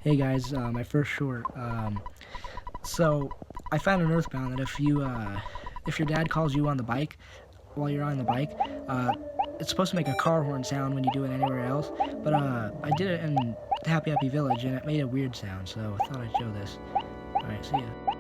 Hey guys, my first short. So I found in Earthbound that if your dad calls you on the bike while you're on the bike, it's supposed to make a car horn sound when you do it anywhere else. But I did it in Happy Happy Village and it made a weird sound. So I thought I'd show this. All right, see ya.